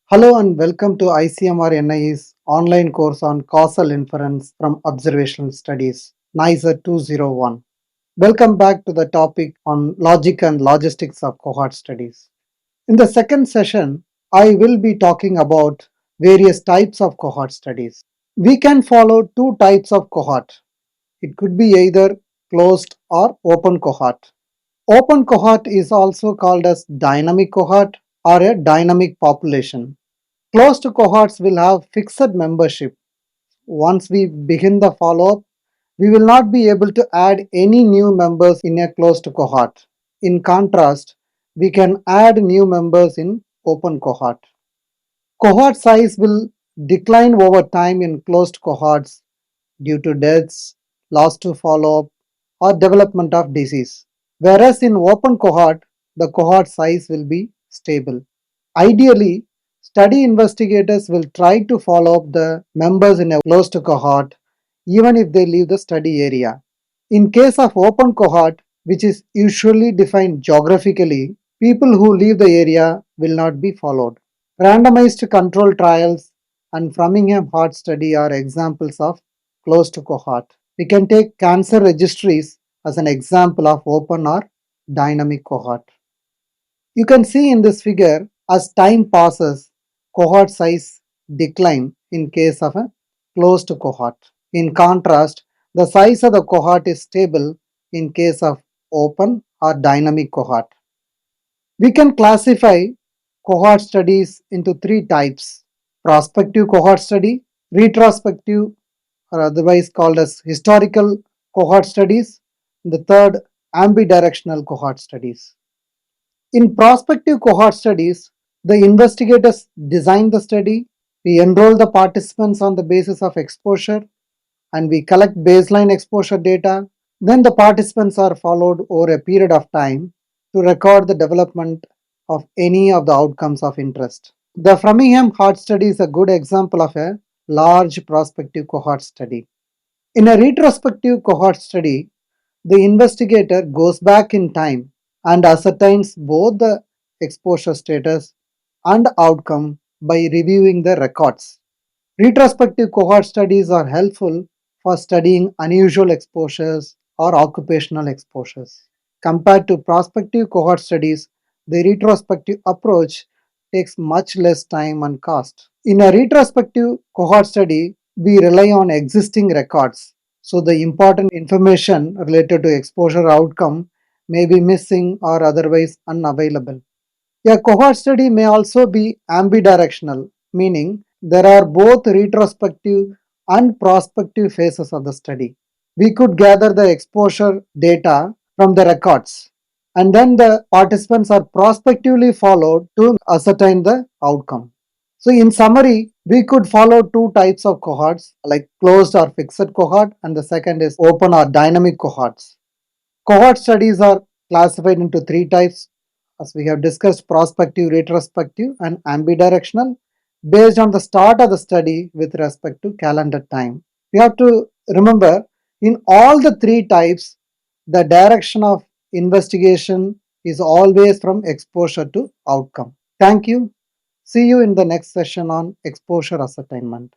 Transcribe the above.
Hello and welcome to ICMR NIE's online course on causal inference from observational studies, NISA 201. Welcome back to the topic on logic and logistics of cohort studies. In the second session, I will be talking about various types of cohort studies. We can follow two types of cohort. It could be either closed or open cohort. Open cohort is also called as dynamic cohort or a dynamic population. Closed cohorts will have fixed membership. Once we begin the follow-up, we will not be able to add any new members in a closed cohort. In contrast, we can add new members in open cohort. Cohort size will decline over time in closed cohorts due to deaths, loss to follow-up, or development of disease. Whereas in open cohort, the cohort size will be stable. Ideally, study investigators will try to follow up the members in a closed cohort even if they leave the study area. In case of open cohort, which is usually defined geographically, people who leave the area will not be followed. Randomized control trials and Framingham Heart Study are examples of closed cohort. We can take cancer registries as an example of open or dynamic cohort. You can see in this figure, as time passes, cohort size decline in case of a closed cohort. In contrast, the size of the cohort is stable in case of open or dynamic cohort. We can classify cohort studies into three types: prospective cohort study, retrospective or otherwise called as historical cohort studies, and the third, ambidirectional cohort studies. In prospective cohort studies, the investigators design the study, we enroll the participants on the basis of exposure, and we collect baseline exposure data. Then the participants are followed over a period of time to record the development of any of the outcomes of interest. The Framingham Heart Study is a good example of a large prospective cohort study. In a retrospective cohort study, the investigator goes back in time and ascertains both the exposure status and outcome by reviewing the records. Retrospective cohort studies are helpful for studying unusual exposures or occupational exposures. Compared to prospective cohort studies, the retrospective approach takes much less time and cost. In a retrospective cohort study, we rely on existing records, so the important information related to exposure outcome may be missing or otherwise unavailable. A cohort study may also be ambidirectional, meaning there are both retrospective and prospective phases of the study. We could gather the exposure data from the records, and then the participants are prospectively followed to ascertain the outcome. So, in summary, we could follow two types of cohorts like closed or fixed cohort, and the second is open or dynamic cohorts. Cohort studies are classified into three types, as we have discussed: prospective, retrospective, and ambidirectional, based on the start of the study with respect to calendar time. We have to remember, in all the three types, the direction of investigation is always from exposure to outcome. Thank you. See you in the next session on exposure ascertainment.